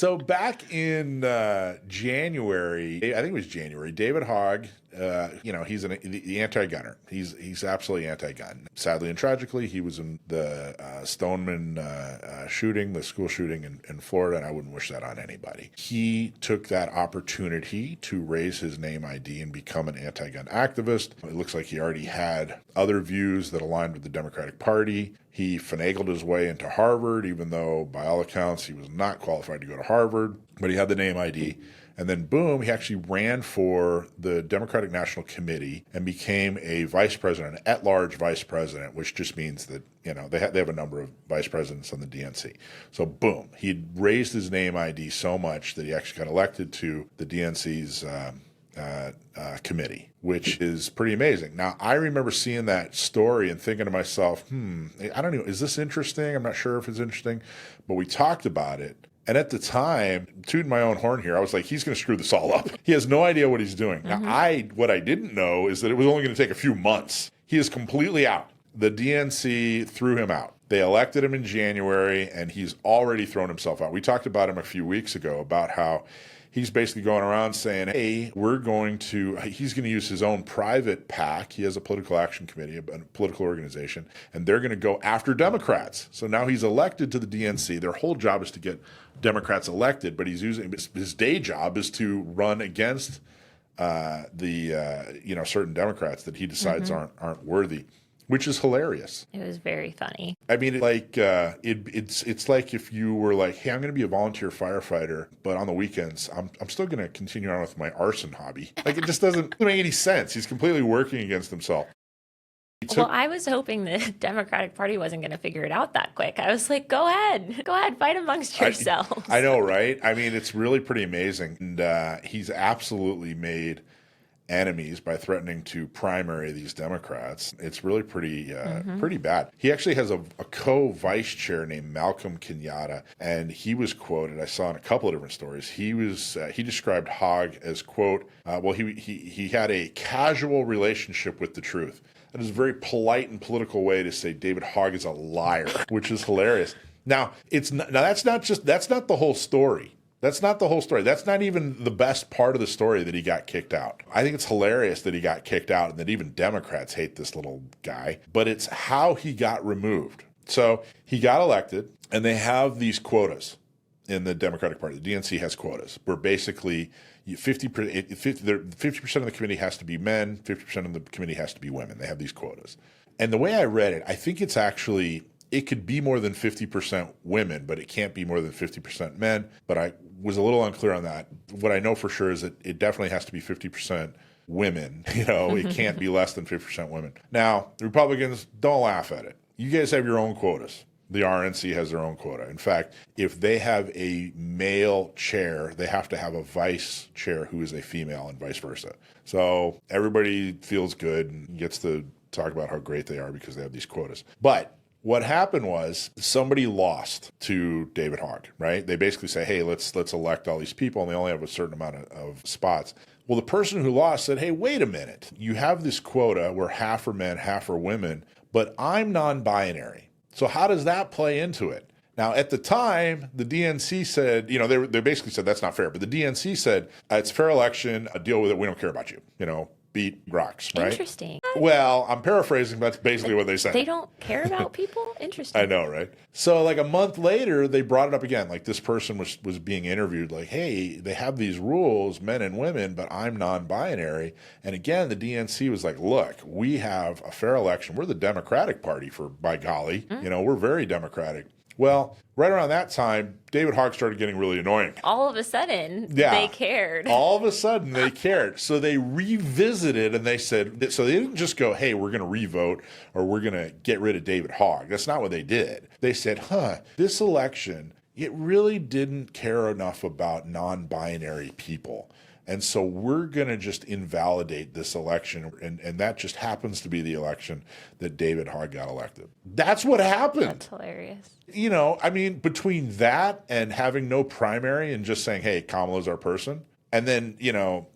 So back in January, I think it was January, David Hogg, he's the anti-gunner. He's absolutely anti-gun. Sadly and tragically, he was in the Stoneman shooting, the school shooting in Florida, and I wouldn't wish that on anybody. He took that opportunity to raise his name ID and become an anti-gun activist. It looks like he already had other views that aligned with the Democratic Party. He finagled his way into Harvard, even though by all accounts he was not qualified to go to Harvard, but he had the name ID. And then boom, he actually ran for the Democratic National Committee and became a vice president, an at-large vice president, which just means that, they have a number of vice presidents on the DNC. So boom, he'd raised his name ID so much that he actually got elected to the DNC's committee, which is pretty amazing. Now, I remember seeing that story and thinking to myself, I don't know, is this interesting? I'm not sure if it's interesting, but we talked about it. And at the time, tooting my own horn here, I was like, he's going to screw this all up. He has no idea what he's doing. Mm-hmm. Now, what I didn't know is that it was only going to take a few months. He is completely out. The DNC threw him out. They elected him in January, and he's already thrown himself out. We talked about him a few weeks ago about how he's basically going around saying, hey, he's going to use his own private PAC. He has a political action committee, a political organization, and they're going to go after Democrats. So now he's elected to the DNC. Their whole job is to get Democrats elected, but he's using his day job is to run against certain Democrats that he decides aren't worthy, which is hilarious. It was very funny. I mean, it's like if you were like, hey, I'm going to be a volunteer firefighter, but on the weekends, I'm still going to continue on with my arson hobby. Like, it just doesn't make any sense. He's completely working against himself. Well, I was hoping the Democratic Party wasn't going to figure it out that quick. I was like, go ahead, fight amongst yourselves. I know, right? I mean, it's really pretty amazing. And he's absolutely made enemies by threatening to primary these Democrats. It's really pretty bad. He actually has a co-vice chair named Malcolm Kenyatta, and he was quoted, I saw in a couple of different stories, he described Hogg as, quote, he had a casual relationship with the truth. That is a very polite and political way to say David Hogg is a liar, which is hilarious. Now, that's not the whole story. That's not the whole story. That's not even the best part of the story that he got kicked out. I think it's hilarious that he got kicked out and that even Democrats hate this little guy, but it's how he got removed. So he got elected, and they have these quotas in the Democratic Party. The DNC has quotas where basically 50% of the committee has to be men, 50% of the committee has to be women. They have these quotas. And the way I read it, I think it could be more than 50% women, but it can't be more than 50% men. But I was a little unclear on that. What I know for sure is that it definitely has to be 50% women. It can't be less than 50% women. Now, the Republicans, don't laugh at it. You guys have your own quotas. The RNC has their own quota. In fact, if they have a male chair, they have to have a vice chair who is a female and vice versa. So everybody feels good and gets to talk about how great they are because they have these quotas. But what happened was somebody lost to David Hogg, right? They basically say, hey, let's elect all these people, and they only have a certain amount of spots. Well, the person who lost said, hey, wait a minute. You have this quota where half are men, half are women, but I'm non-binary. So how does that play into it? Now, at the time, the DNC said, they basically said that's not fair. But the DNC said, it's a fair election, deal with it, we don't care about you. Beat rocks, right? Interesting. Well, I'm paraphrasing, but that's basically what they said. They don't care about people? Interesting. I know, right? So like a month later, they brought it up again. Like this person was being interviewed like, hey, they have these rules, men and women, but I'm non-binary. And again, the DNC was like, look, we have a fair election. We're the Democratic Party by golly. We're very democratic. Well, right around that time, David Hogg started getting really annoying. All of a sudden, they cared. All of a sudden, they cared. So they revisited and they said, so they didn't just go, hey, we're going to revote or we're going to get rid of David Hogg. That's not what they did. They said, this election, it really didn't care enough about non-binary people. And so we're going to just invalidate this election. And that just happens to be the election that David Hogg got elected. That's what happened. That's hilarious. Between that and having no primary and just saying, hey, Kamala's our person. And then,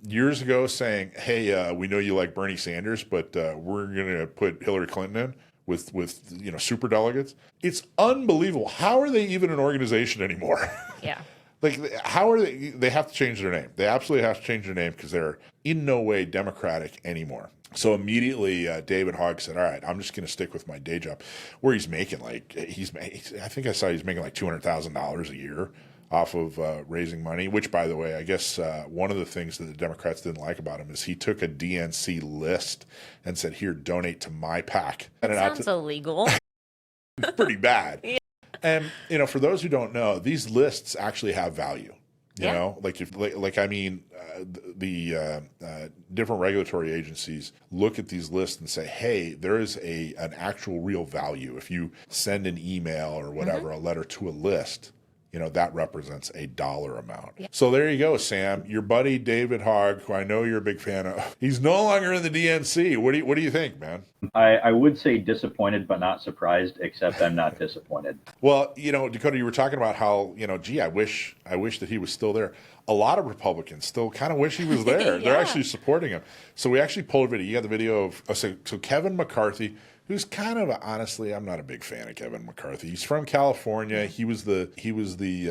years ago saying, hey, we know you like Bernie Sanders, but we're going to put Hillary Clinton in with super delegates. It's unbelievable. How are they even an organization anymore? Yeah. Like, how are they? They have to change their name. They absolutely have to change their name because they're in no way Democratic anymore. So immediately, David Hogg said, all right, I'm just going to stick with my day job, where he's making I think I saw he's making like $200,000 a year off of raising money, which, by the way, I guess one of the things that the Democrats didn't like about him is he took a DNC list and said, here, donate to my PAC. And it Sounds illegal. pretty bad. Yeah. And, for those who don't know, these lists actually have value. You know, like the different regulatory agencies look at these lists and say, hey, there is an actual real value. If you send an email or whatever, a letter to a list, that represents a dollar amount. Yeah. So there you go, Sam. Your buddy David Hogg, who I know you're a big fan of, he's no longer in the DNC. What do you think, man? I would say disappointed, but not surprised, except I'm not disappointed. Well, Dakota, you were talking about how, gee, I wish that he was still there. A lot of Republicans still kind of wish he was there. Yeah. They're actually supporting him. So we actually pulled a video. You got the video of, so Kevin McCarthy, who's kind of, honestly, I'm not a big fan of Kevin McCarthy. He's from California. He was the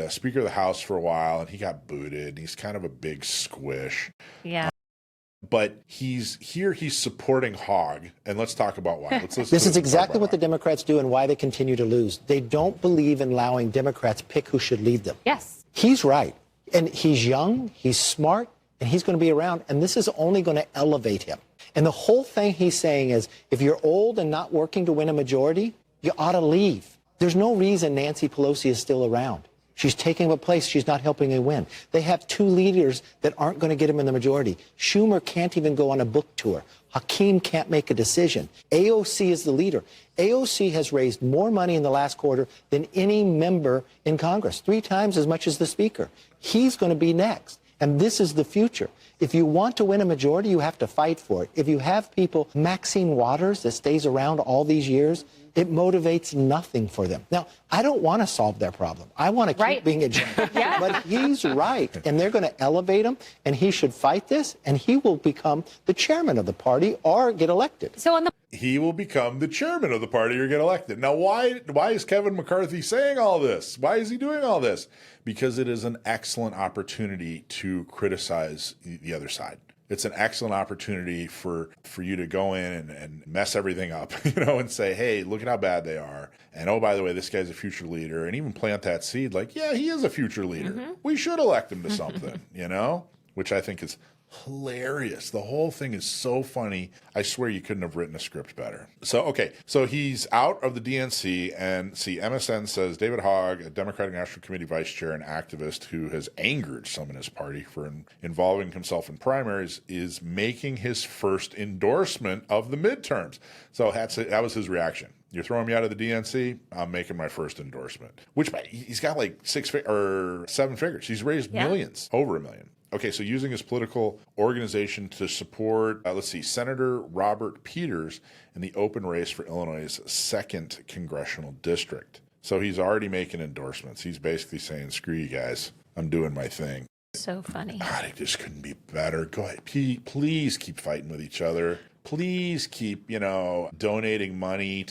Speaker of the House for a while, and he got booted. And he's kind of a big squish. Yeah. But he's supporting Hogg, and let's talk about why. This is exactly what the Democrats do and why they continue to lose. They don't believe in allowing Democrats pick who should lead them. Yes. He's right. And he's young, he's smart, and he's going to be around. And this is only going to elevate him. And the whole thing he's saying is, if you're old and not working to win a majority, you ought to leave. There's no reason Nancy Pelosi is still around. She's taking a place. She's not helping him win. They have two leaders that aren't going to get him in the majority. Schumer can't even go on a book tour. Hakeem can't make a decision. AOC is the leader. AOC has raised more money in the last quarter than any member in Congress, 3 times as much as the Speaker. He's going to be next. And this is the future. If you want to win a majority, you have to fight for it. If you have people, Maxine Waters, that stays around all these years, it motivates nothing for them. Now, I don't want to solve their problem. I want to keep being a general. Yeah. But he's right. And they're going to elevate him, and he should fight this, and he will become the chairman of the party or get elected. So he will become the chairman of the party or get elected. Now, why is Kevin McCarthy saying all this? Why is he doing all this? Because it is an excellent opportunity to criticize the other side. It's an excellent opportunity for you to go in and mess everything up, and say, hey, look at how bad they are. And, oh, by the way, this guy's a future leader. And even plant that seed like, yeah, he is a future leader. We should elect him to something, which I think is hilarious. The whole thing is so funny. I swear you couldn't have written a script better. So he's out of the DNC, and MSN says David Hogg, a Democratic National Committee vice chair and activist who has angered some in his party for involving himself in primaries, is making his first endorsement of the midterms. So that was his reaction. You're throwing me out of the DNC? I'm making my first endorsement. Which he's got like 7 figures. He's raised millions, over $1 million. Okay, so using his political organization to support, Senator Robert Peters in the open race for Illinois' 2nd congressional district. So he's already making endorsements. He's basically saying, screw you guys, I'm doing my thing. So funny. God, it just couldn't be better. Go ahead. Please keep fighting with each other. Please keep, donating money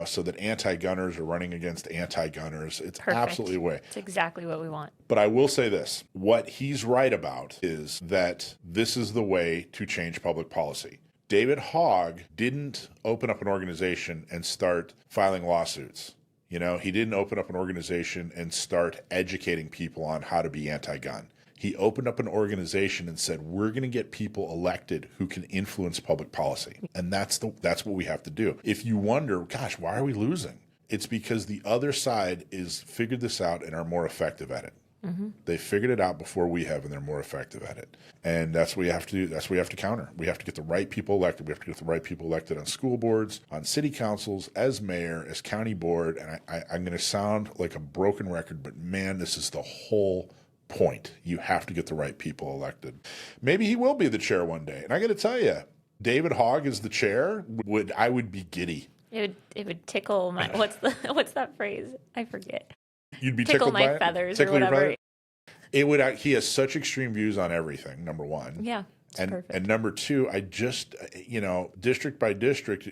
so that anti-gunners are running anti-gunners. It's Perfect. Absolutely the way. It's exactly what we want. But I will say this. What he's right about is that this is the way to change public policy. David Hogg didn't open up an organization and start filing lawsuits. He didn't open up an organization and start educating people on how to be anti-gun. He opened up an organization and said, we're going to get people elected who can influence public policy. And that's what we have to do. If you wonder, gosh, why are we losing? It's because the other side is figured this out and are more effective at it. They figured it out before we have, and they're more effective at it. And that's what we have to do. That's what we have to counter. We have to get the right people elected. We have to get the right people elected on school boards, on city councils, as mayor, as county board. And I'm going to sound like a broken record, but man, this is the whole point. You have to get the right people elected. Maybe he will be the chair one day. And I got to tell you, David Hogg is the chair. I would be giddy. It would tickle my what's that phrase? I forget. You'd be tickle tickled my by feathers it? or whatever. It would. He has such extreme views on everything. Number one. Yeah. And number two, I just, district by district,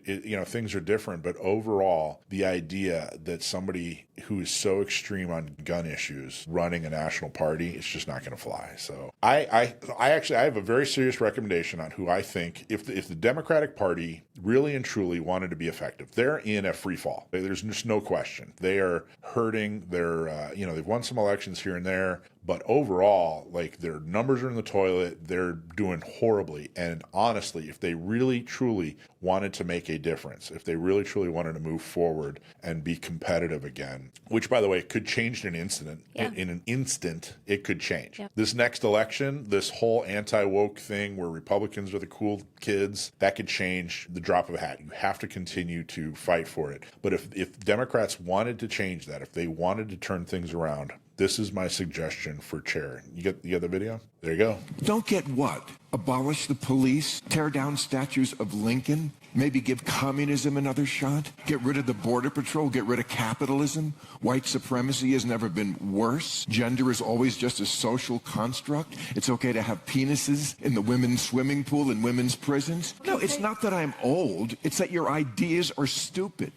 things are different. But overall, the idea that somebody who is so extreme on gun issues running a national party, it's just not going to fly. So I have a very serious recommendation on who I think, if the Democratic Party really and truly wanted to be effective, they're in a free fall. There's just no question. They are hurting. They're they've won some elections here and there, but overall, like, their numbers are in the toilet. They're doing horribly. And honestly, if they really truly wanted to make a difference, if they really truly wanted to move forward and be competitive again, which, by the way, could change in an instant. Yeah. In an instant, it could change. Yeah. This next election, this whole anti-woke thing where Republicans are the cool kids, that could change the drop of a hat. You have to continue to fight for it. But if Democrats wanted to change that, if they wanted to turn things around, this is my suggestion for chair. You get the video? There you go. Don't get what? Abolish the police? Tear down statues of Lincoln? Maybe give communism another shot? Get rid of the border patrol? Get rid of capitalism? White supremacy has never been worse? Gender is always just a social construct? It's okay to have penises in the women's swimming pool in women's prisons? No, it's not that I'm old. It's that your ideas are stupid.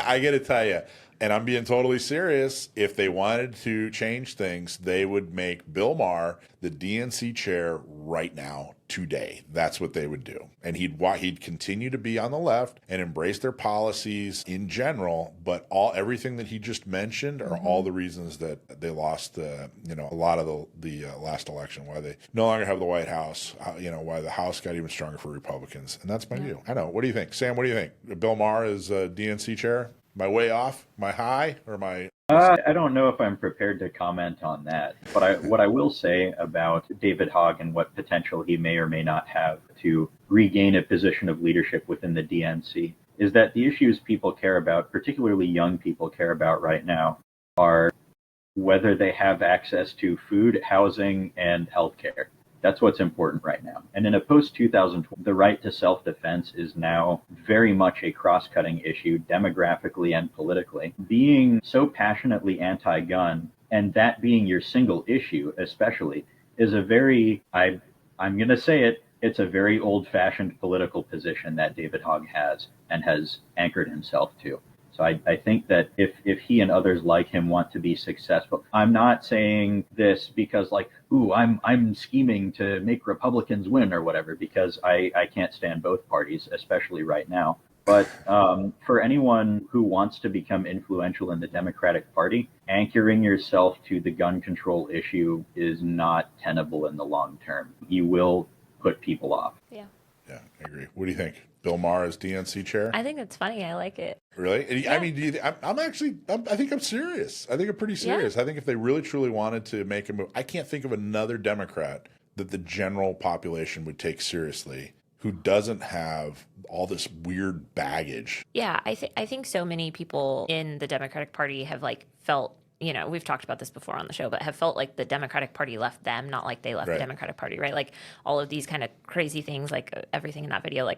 I got to tell you, and I'm being totally serious, if they wanted to change things, they would make Bill Maher the DNC chair right now, today. That's what they would do. And he'd continue to be on the left and embrace their policies in general, but everything that he just mentioned are all the reasons that they lost a lot of the last election, why they no longer have the White House, why the House got even stronger for Republicans. And that's my view. I know. What do you think? Sam, what do you think? Bill Maher is DNC chair? My way off? My high? Or my... I don't know if I'm prepared to comment on that. But what I will say about David Hogg and what potential he may or may not have to regain a position of leadership within the DNC is that the issues people care about, particularly young people care about right now, are whether they have access to food, housing, and healthcare. That's what's important right now. And in a post-2020, the right to self-defense is now very much a cross-cutting issue, demographically and politically. Being so passionately anti-gun, and that being your single issue especially, is a very, I'm going to say it, it's a very old-fashioned political position that David Hogg has and has anchored himself to. So I think that if he and others like him want to be successful, I'm not saying this because I'm scheming to make Republicans win or whatever, because I can't stand both parties, especially right now. But for anyone who wants to become influential in the Democratic Party, anchoring yourself to the gun control issue is not tenable in the long term. You will put people off. Yeah. Yeah, I agree. What do you think? Bill Maher as DNC chair? I think it's funny. I like it. Really? Yeah. I mean, I think I'm serious. I think I'm pretty serious. Yeah. I think if they really truly wanted to make a move, I can't think of another Democrat that the general population would take seriously who doesn't have all this weird baggage. Yeah, I think so many people in the Democratic Party have felt, we've talked about this before on the show, but have felt like the Democratic Party left them, not like they left the Democratic Party, right? Like all of these kind of crazy things, like everything in that video,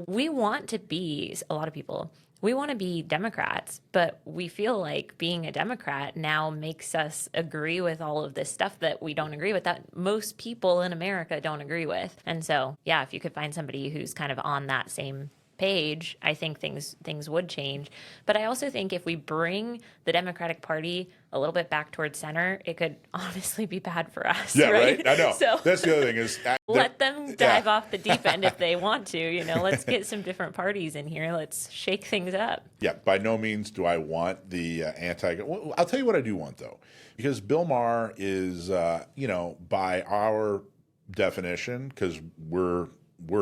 we want to be, a lot of people, we want to be Democrats, but we feel like being a Democrat now makes us agree with all of this stuff that we don't agree with, that most people in America don't agree with. And so, yeah, if you could find somebody who's kind of on that same page, I think things would change. But I also think if we bring the Democratic Party a little bit back towards center, it could honestly be bad for us. Yeah, right? I know. So that's the other thing is let them dive off the deep end if they want to. Let's get some different parties in here. Let's shake things up. Yeah, by no means do I want the anti-gun. Well, I'll tell you what I do want, though, because Bill Maher is, by our definition, because we're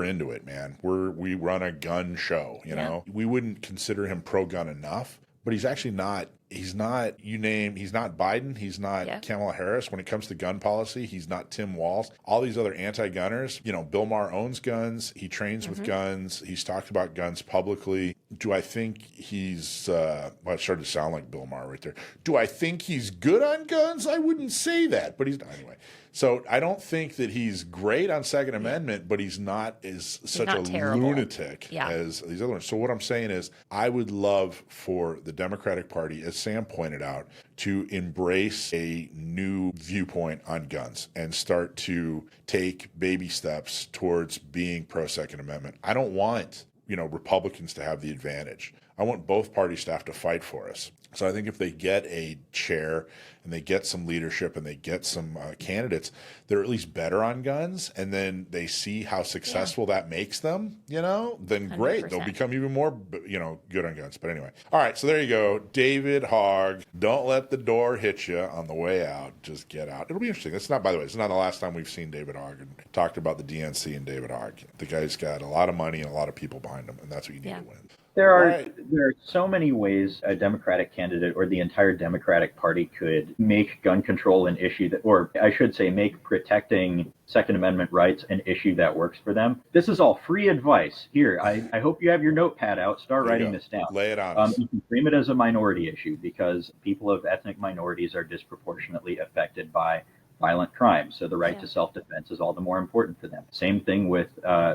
into it, man. We run a gun show, you know. We wouldn't consider him pro-gun enough, but he's actually not. He's not Biden. He's not Kamala Harris. When it comes to gun policy, he's not Tim Walz. All these other anti-gunners, Bill Maher owns guns. He trains with guns. He's talked about guns publicly. Do I think he's, it started to sound like Bill Maher right there. Do I think he's good on guns? I wouldn't say that, but he's not. Anyway. So I don't think that he's great on Second Amendment, but he's not such a lunatic as these other ones. So what I'm saying is I would love for the Democratic Party, as Sam pointed out, to embrace a new viewpoint on guns and start to take baby steps towards being pro-Second Amendment. I don't want Republicans to have the advantage. I want both parties to have to fight for us. So I think if they get a chair and they get some leadership and they get some candidates that are at least better on guns, and then they see how successful that makes them, then great. 100%. They'll become even more, good on guns. But anyway. All right. So there you go. David Hogg. Don't let the door hit you on the way out. Just get out. It'll be interesting. By the way, it's not the last time we've seen David Hogg and talked about the DNC and David Hogg. The guy's got a lot of money and a lot of people behind him, and that's what you need to win. There are so many ways a Democratic candidate or the entire Democratic Party could make gun control an issue that, or I should say, make protecting Second Amendment rights an issue that works for them. This is all free advice. Here, I hope you have your notepad out. Start writing this down. Lay it on us. You can frame it as a minority issue because people of ethnic minorities are disproportionately affected by violent crime. So the right to self-defense is all the more important for them. Same thing with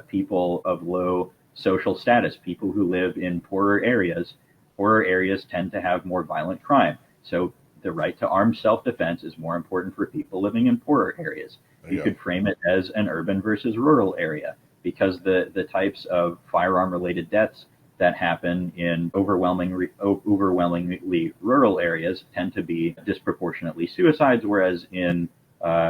people of low social status, people who live in poorer areas. Poorer areas tend to have more violent crime. So the right to armed self-defense is more important for people living in poorer areas. You could frame it as an urban versus rural area because the types of firearm-related deaths that happen in overwhelmingly rural areas tend to be disproportionately suicides, whereas in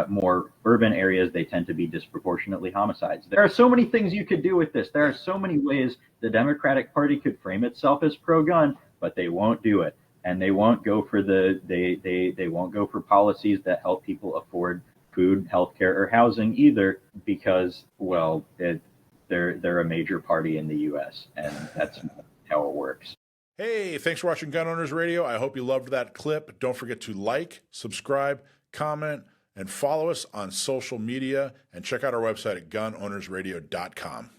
more urban areas, they tend to be disproportionately homicides. There are so many things you could do with this. There are so many ways the Democratic Party could frame itself as pro-gun, but they won't do it. And they won't go for they won't go for policies that help people afford food, healthcare, or housing either, because, well, they're a major party in the U.S. and that's not how it works. Hey, thanks for watching Gun Owners Radio. I hope you loved that clip. Don't forget to like, subscribe, comment, and follow us on social media, and check out our website at gunownersradio.com.